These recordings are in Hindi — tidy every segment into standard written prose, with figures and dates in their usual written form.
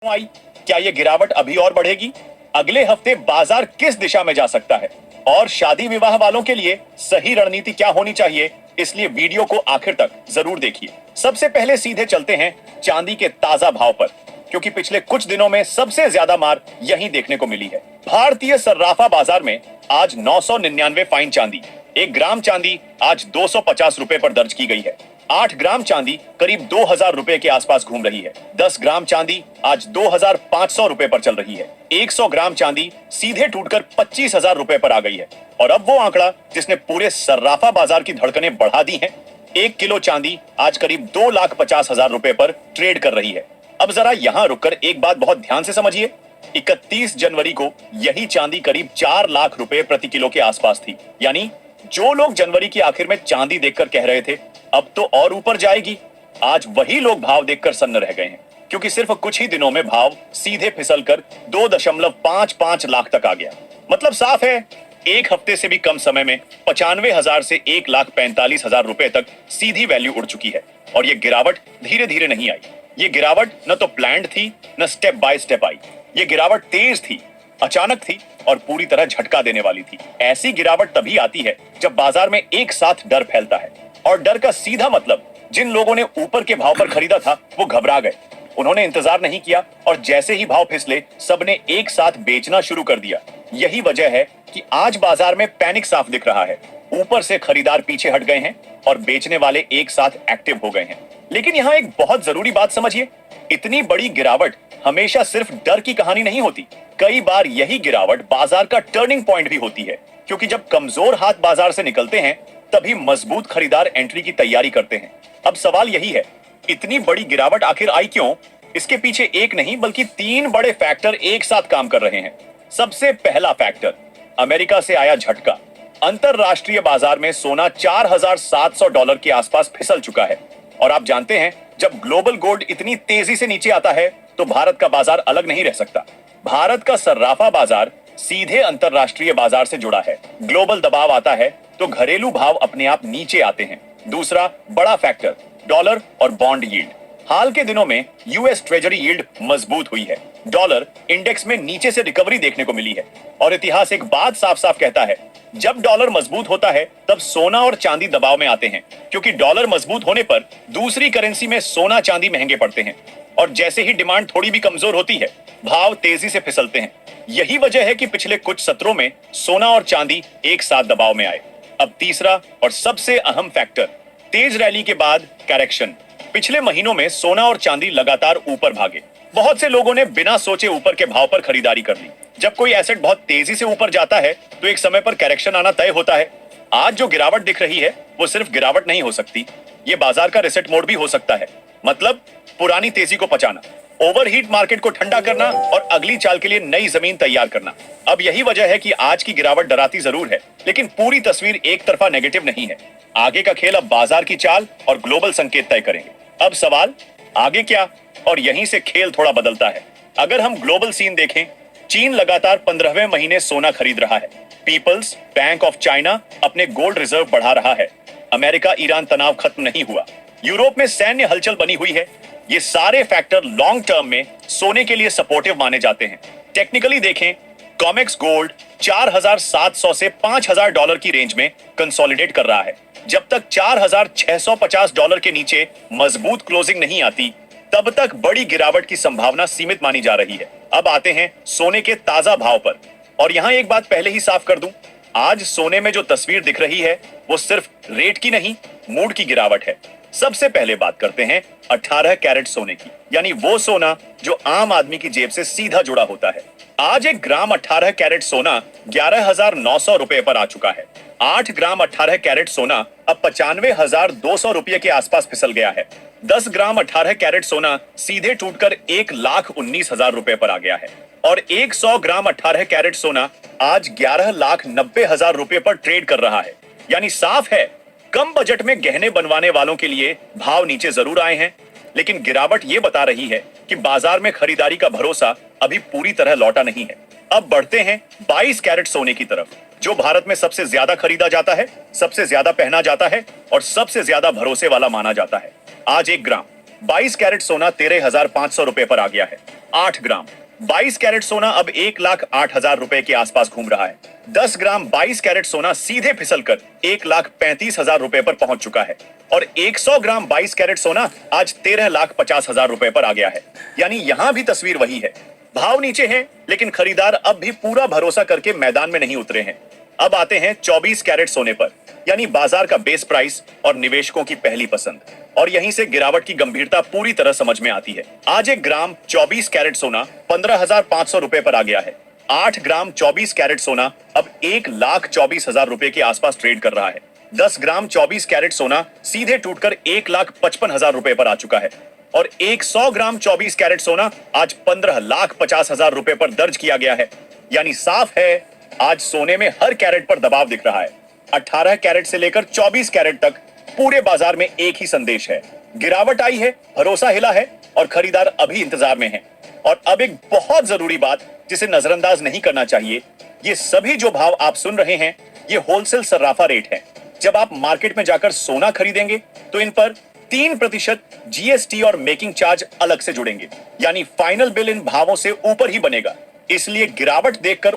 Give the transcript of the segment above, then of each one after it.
आई, क्या ये गिरावट अभी और बढ़ेगी? अगले हफ्ते बाजार किस दिशा में जा सकता है? और शादी विवाह वालों के लिए सही रणनीति क्या होनी चाहिए? इसलिए वीडियो को आखिर तक जरूर देखिए। सबसे पहले सीधे चलते हैं चांदी के ताजा भाव पर, क्योंकि पिछले कुछ दिनों में सबसे ज्यादा मार यहीं देखने को मिली है। भारतीय सर्राफा बाजार में आज 999 फाइन चांदी, 1 ग्राम चांदी आज 250 रुपए पर दर्ज की गई है। 8 ग्राम चांदी करीब 2000 रुपए के आसपास घूम रही है। 10 ग्राम चांदी आज 2500 रुपए पर चल रही है। 100 ग्राम चांदी सीधे टूटकर 25,000 रुपए पर आ गई है। और अब वो आंकड़ा जिसने पूरे सर्राफा बाजार की धड़कनें बढ़ा दी हैं, 1 किलो चांदी आज करीब 2,50,000 रुपए पर ट्रेड कर रही है। अब जरा यहां रुककर एक बात बहुत ध्यान से समझिए। 31 जनवरी को यही चांदी करीब 4 लाख रुपए प्रति किलो के आसपास थी। यानी जो लोग जनवरी के आखिर में चांदी देखकर कह रहे थे अब तो और ऊपर जाएगी, आज वही लोग भाव देखकर सन्न रह गए हैं, क्योंकि सिर्फ कुछ ही दिनों में भाव सीधे फिसलकर 2.55 लाख तक आ गया। मतलब साफ है, एक हफ्ते से भी कम समय में 95,000 से 1,45,000 रुपए तक सीधी वैल्यू उड़ चुकी है। और ये गिरावट धीरे धीरे नहीं आई। ये गिरावट न तो प्लान्ड थी, न स्टेप बाय स्टेप आई। ये गिरावट तेज थी, अचानक थी और पूरी तरह झटका देने वाली थी। ऐसी गिरावट तभी आती है जब बाजार में एक साथ डर फैलता है। और डर का सीधा मतलब, जिन लोगों ने ऊपर के भाव पर खरीदा था वो घबरा गए। उन्होंने इंतजार नहीं किया और जैसे ही भाव फिसले सबने एक साथ बेचना शुरू कर दिया। यही वजह है कि आज बाजार में पैनिक साफ दिख रहा है। ऊपर से खरीदार पीछे हट गए हैं और बेचने वाले एक साथ एक्टिव हो गए हैं। लेकिन यहाँ एक बहुत जरूरी बात समझिए, इतनी बड़ी गिरावट हमेशा सिर्फ डर की कहानी नहीं होती। कई बार यही गिरावट बाजार का टर्निंग पॉइंट भी होती है, क्योंकि जब कमजोर हाथ बाजार से निकलते हैं तभी मजबूत खरीदार एंट्री की तैयारी करते हैं। अब सवाल यही है, इतनी बड़ी गिरावट आखिर आई क्यों? इसके पीछे एक नहीं बल्कि 3 बड़े फैक्टर एक साथ काम कर रहे हैं। सबसे पहला फैक्टर, अमेरिका से आया झटका। अंतरराष्ट्रीय बाजार में सोना $4,700 के आसपास फिसल चुका है। और आप जानते हैं, जब ग्लोबल गोल्ड इतनी तेजी से नीचे आता है तो भारत का बाजार अलग नहीं रह सकता। भारत का सर्राफा बाजार सीधे अंतरराष्ट्रीय बाजार से जुड़ा है। ग्लोबल दबाव आता है तो घरेलू भाव अपने आप नीचे आते हैं। दूसरा बड़ा फैक्टर, डॉलर और बॉन्ड यील्ड। हाल के दिनों में यूएस ट्रेजरी यील्ड मजबूत हुई है। डॉलर इंडेक्स में नीचे से रिकवरी देखने को मिली है। और इतिहास एक बात साफ साफ कहता है, जब डॉलर मजबूत होता है तब सोना और चांदी दबाव में आते हैं, क्योंकि डॉलर मजबूत होने पर दूसरी करेंसी में सोना चांदी महंगे पड़ते हैं। और जैसे ही डिमांड थोड़ी भी कमजोर होती है, भाव तेजी से फिसलते हैं। यही वजह है कि पिछले कुछ सत्रों में सोना और चांदी एक साथ दबाव में आए। अब तीसरा और सबसे अहम फैक्टर, तेज रैली के बाद करेक्शन। पिछले महीनों में सोना और चांदी लगातार ऊपर भागे। बहुत से लोगों ने बिना सोचे ऊपर के भाव पर खरीदारी कर ली। जब कोई एसेट बहुत तेजी से ऊपर जाता है तो एक समय पर करेक्शन आना तय होता है। आज जो गिरावट दिख रही है वो सिर्फ गिरावट नहीं हो सकती, ये बाजार का रिसेट मोड भी हो सकता है। मतलब पुरानी तेजी को पचाना, ओवरहीट मार्केट को ठंडा करना और अगली चाल के लिए नई जमीन तैयार करना। अब यही वजह है कि आज की गिरावट डराती जरूर है, लेकिन पूरी तस्वीर एक तरफा नेगेटिव नहीं है। आगे का खेल अब बाजार की चाल और ग्लोबल संकेत तय करेंगे। अब सवाल, आगे क्या? और यहीं से खेल थोड़ा बदलता है। अगर हम ग्लोबल सीन देखें, चीन लगातार 15वें महीने सोना खरीद रहा है। पीपल्स बैंक ऑफ चाइना अपने गोल्ड रिजर्व बढ़ा रहा है। अमेरिका ईरान तनाव खत्म नहीं हुआ। यूरोप में सैन्य हलचल बनी हुई है। ये सारे फैक्टर लॉन्ग टर्म में सोने के लिए सपोर्टिव माने जाते हैं। टेक्निकली देखें, कॉमेक्स गोल्ड 4,700 से $5,000 की रेंज में कंसोलिडेट कर रहा है। जब तक $4,650 के नीचे मजबूत क्लोजिंग नहीं आती, तब तक बड़ी गिरावट की संभावना सीमित मानी जा रही है। अब आते हैं सोने के ताजा भाव पर। और यहां एक बात पहले ही साफ कर दूं, आज सोने में जो तस्वीर दिख रही है वो सिर्फ रेट की नहीं, मूड की गिरावट है। सबसे पहले बात करते हैं 18 कैरेट सोने की, यानी वो सोना जो आम आदमी की जेब से सीधा जुड़ा होता है। आज 1 ग्राम 18 कैरेट सोना 11,900 रुपए पर आ चुका है। 8 ग्राम 18 कैरेट सोना अब 95,200 रुपए के आसपास फिसल गया है। 10 ग्राम 18 कैरेट सोना सीधे टूटकर 1,19,000 रुपए पर आ गया है। और 100 ग्राम 18 कैरेट सोना आज 11,90,000 रुपए पर ट्रेड कर रहा है। यानी साफ है, कम बजट में गहने बनवाने वालों के लिए भाव नीचे जरूर आए हैं, लेकिन गिरावट ये बता रही है कि बाजार में खरीदारी का भरोसा अभी पूरी तरह लौटा नहीं है। अब बढ़ते हैं 22 कैरेट सोने की तरफ, जो भारत में सबसे ज्यादा खरीदा जाता है, सबसे ज्यादा पहना जाता है और सबसे ज्यादा भरोसे वाला माना जाता है। आज 1 ग्राम 22 कैरेट सोना 13,500 रुपए पर आ गया है। 8 ग्राम 22 कैरेट सोना अब 1,08,000 रुपए के आसपास घूम रहा है। 10 ग्राम 22 कैरेट सोना सीधे फिसलकर 1,35,000 रुपए पर पहुंच चुका है और 100 ग्राम 22 कैरेट सोना आज 13,50,000 रुपए पर आ गया है। यानी यहां भी तस्वीर वही है, भाव नीचे है लेकिन खरीदार अब भी पूरा भरोसा करके मैदान में नहीं उतरे हैं। अब आते हैं 24 कैरेट सोने पर, यानी बाजार का बेस प्राइस और निवेशकों की पहली पसंद, और यहीं से गिरावट की गंभीरता पूरी तरह समझ में आती है। आज 1 ग्राम 24 कैरेट सोना 15,500 रुपए पर आ गया है। 8 ग्राम 24 कैरेट सोना अब 1,24,000 रुपए के आसपास ट्रेड कर रहा है। 10 ग्राम 24 कैरेट सोना सीधे टूटकर 1,55,000 रुपए पर आ चुका है और 100 ग्राम 24 कैरेट सोना आज 15,50,000 रुपए पर दर्ज किया गया है। यानी साफ है, आज सोने में हर कैरेट पर दबाव दिख रहा है। 18 कैरेट से लेकर 24 कैरेट तक पूरे बाजार में एक ही संदेश है, गिरावट आई है, भरोसा हिला है और खरीदार अभी इंतजार में है। और अब एक बहुत जरूरी बात जिसे नजरअंदाज नहीं करना चाहिए, ये सभी जो भाव आप सुन रहे हैं ये होलसेल सर्राफा रेट है। जब आप मार्केट में जाकर सोना खरीदेंगे तो इन पर 3% जीएसटी और मेकिंग चार्ज अलग से जुड़ेंगे, यानी फाइनल बिल इन भावों से ऊपर ही बनेगा। इसलिए गिरावट देखकर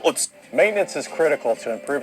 Maintenance is critical to improving